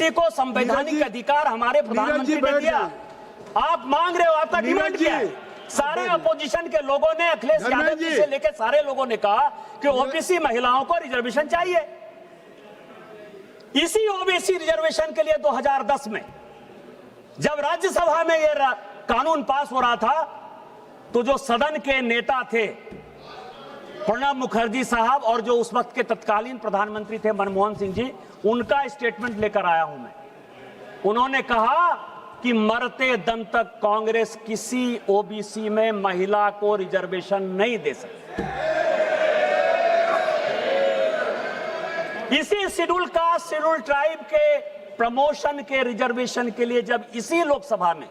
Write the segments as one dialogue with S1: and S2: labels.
S1: OBC को संवैधानिक अधिकार हमारे प्रधानमंत्री ने दिया। आप मांग रहे हो, आपका डिमांड क्या है? सारे अपोजिशन के लोगों ने, अखिलेश यादव जी से लेकर सारे लोगों ने कहा कि ओबीसी महिलाओं को रिजर्वेशन चाहिए। इसी ओबीसी रिजर्वेशन के लिए 2010 में जब राज्यसभा में यह कानून पास हो रहा था, तो जो सदन के नेता थे प्रणब मुखर्जी साहब और जो उस वक्त के तत्कालीन प्रधानमंत्री थे मनमोहन सिंह जी, उनका स्टेटमेंट लेकर आया हूं मैं। उन्होंने कहा कि मरते दम तक कांग्रेस किसी ओबीसी में महिला को रिजर्वेशन नहीं दे सकती। इसी शेड्यूल कास्ट शेड्यूल ट्राइब के प्रमोशन के रिजर्वेशन के लिए जब इसी लोकसभा में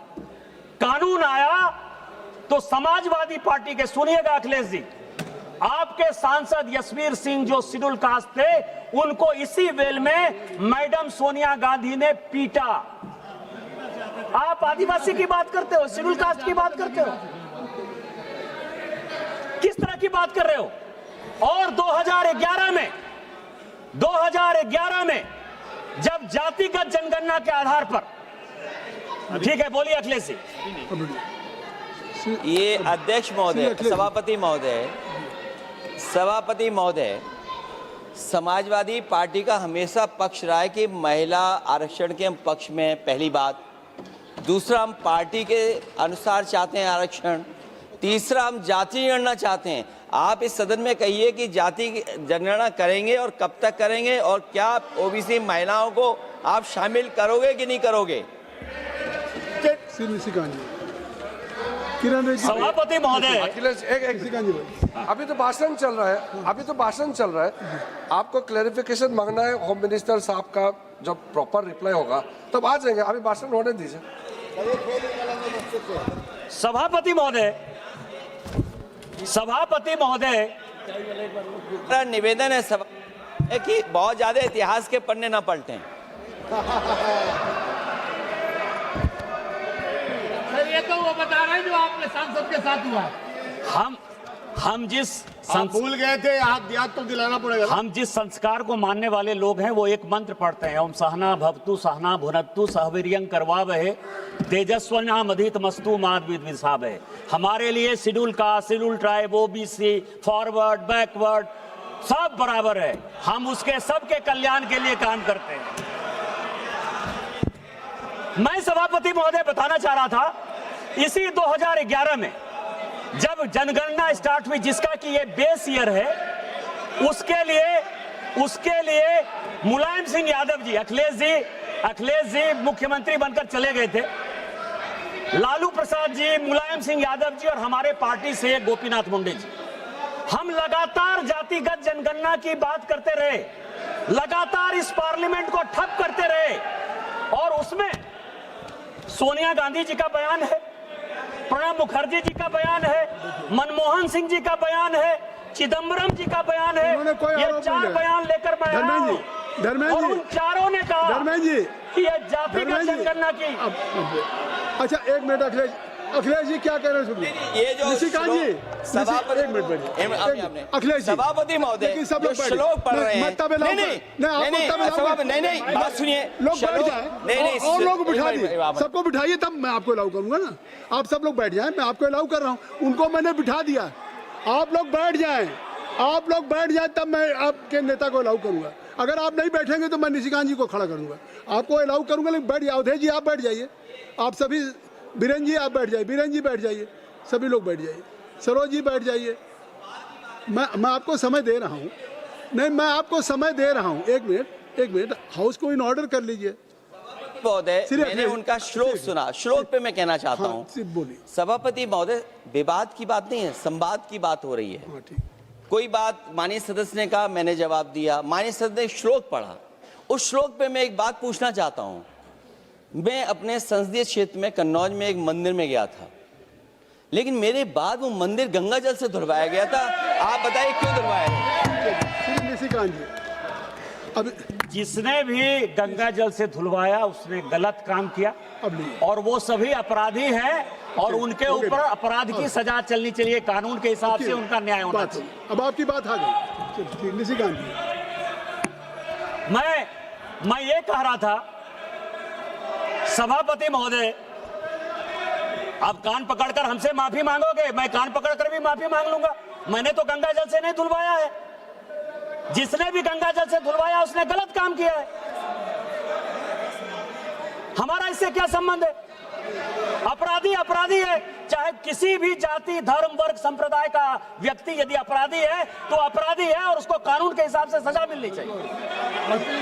S1: कानून आया, तो समाजवादी पार्टी के, सुनिएगा अखिलेश जी, आपके सांसद यशवीर सिंह जो शेड्यूल कास्ट थे, उनको इसी वेल में मैडम सोनिया गांधी ने पीटा। आप आदिवासी की बात करते हो, शेड्यूल कास्ट की बात करते हो, किस तरह की बात कर रहे हो? और 2011 में जब जातिगत जनगणना के आधार पर, ठीक है बोलिए अखिलेश जी।
S2: ये अध्यक्ष महोदय, सभापति महोदय, समाजवादी पार्टी का हमेशा पक्ष रहा है कि महिला आरक्षण के हम पक्ष में, पहली बात। दूसरा, हम पार्टी के अनुसार चाहते हैं आरक्षण। तीसरा, हम जाति जनगणना चाहते हैं। आप इस सदन में कहिए कि जाति जनगणना करेंगे और कब तक करेंगे, और क्या ओबीसी महिलाओं को आप शामिल करोगे कि नहीं करोगे?
S1: सभापति महोदय,
S3: अखिलेश अभी तो भाषण चल रहा है, आपको क्लैरिफिकेशन मांगना है होम मिनिस्टर साहब का। जब प्रॉपर रिप्लाई होगा तब आ जाएंगे, अभी भाषण होने दीजिए।
S1: सभापति महोदय,
S2: मेरा निवेदन है कि बहुत ज्यादा इतिहास के पन्ने न पलटें।
S4: ये तो वो बता रहे हैं जो आपके सांसद के साथ हुआ।
S1: हम जिस
S4: भूल गए थे, याद तो दिलाना पड़ेगा।
S1: हम जिस संस्कार को मानने वाले लोग हैं, वो एक मंत्र पढ़ते हैं, ओम सहना भवतु सहना भुनक्तु सहवीर्यं करवावहे तेजस्विनामधित मस्तु माद विद्विषावहे। हमारे लिए schedule caste, schedule tribe, OBC, forward, backward सब बराबर है। हम उसके सबके कल्याण के लिए काम करते हैं। मैं सभापति महोदय बताना चाह रहा था, इसी 2011 में जब जनगणना स्टार्ट हुई, जिसका कि ये बेस ईयर है, उसके लिए मुलायम सिंह यादव जी, अखिलेश जी मुख्यमंत्री बनकर चले गए थे। लालू प्रसाद जी, मुलायम सिंह यादव जी और हमारे पार्टी से गोपीनाथ मुंडे जी, हम लगातार जातिगत जनगणना की बात करते रहे, लगातार इस पार्लियामेंट को ठप करते रहे। और उसमें सोनिया गांधी जी का बयान है, प्रणब मुखर्जी जी का बयान है, मनमोहन सिंह जी का बयान है, चिदम्बरम जी का बयान है। ये 4 बयान लेकर मैं आया हूं, और उन चारों ने कहा कि ये जातिगत जनगणना की।
S5: अच्छा, एक मिनट अखिलेश जी क्या कह रहे हैं?
S2: ये जो सभापति महोदय श्लोक पढ़ रहे हैं, नहीं, बात सुनिए,
S5: लोग बैठ जाए और लोग बिठा दिए, सबको बिठाइए तब मैं आपको अलाउ करूंगा ना। आप सब लोग बैठ जाएं, मैं आपको अलाउ कर रहा हूं। उनको मैंने बिठा दिया, आप लोग बैठ जाएं, तब मैं आपके नेता को अलाउ करूंगा। अगर आप नहीं बैठेंगे तो मैं निशिकांत जी को खड़ा करूंगा, आपको अलाउ करूंगा। लेकिन बैठ जाओ, अवधेश जी आप बैठ जाइए, आप सभी, बीरेन जी आप बैठ जाइए, बीरेन जी बैठ जाइए, सभी लोग बैठ जाइए, सरोज जी बैठ जाइए। मैं आपको समय दे रहा हूँ, नहीं मैं आपको समय दे रहा हूँ। एक मिनट, हाउस को इन ऑर्डर कर लीजिए।
S2: महोदय, मैंने उनका श्लोक सुना, श्लोक पे मैं कहना चाहता हूँ।
S5: बोलिए
S2: सभापति महोदय, विवाद की बात नहीं है, संवाद की बात हो रही है। कोई बात माननीय सदस्य ने कहा, मैंने जवाब दिया, माननीय सदस्य ने श्लोक पढ़ा। उस श्लोक पे मैं एक बात पूछना चाहता हूँ। मैं अपने संसदीय क्षेत्र में कन्नौज में एक मंदिर में गया था, लेकिन मेरे बाद वो मंदिर गंगा जल से धुलवाया गया था। आप बताइए क्यों धुलवाया है?
S1: अब जिसने भी गंगा जल से धुलवाया उसने गलत काम किया, और वो सभी अपराधी हैं, और उनके ऊपर अपराध की सजा चलनी चाहिए, कानून के हिसाब से उनका न्याय होना चाहिए।
S5: अब आपकी बात आ गई।
S1: मैं ये कह रहा था सभापति महोदय, आप कान पकड़कर हमसे माफी मांगोगे, मैं कान पकड़कर भी माफी मांग लूंगा। मैंने तो गंगा जल से नहीं धुलवाया है। जिसने भी गंगा जल से धुलवाया उसने गलत काम किया है। हमारा इससे क्या संबंध है? अपराधी अपराधी है, चाहे किसी भी जाति, धर्म, वर्ग, संप्रदाय का व्यक्ति यदि अपराधी है तो अपराधी है और उसको कानून के हिसाब से सजा मिलनी चाहिए।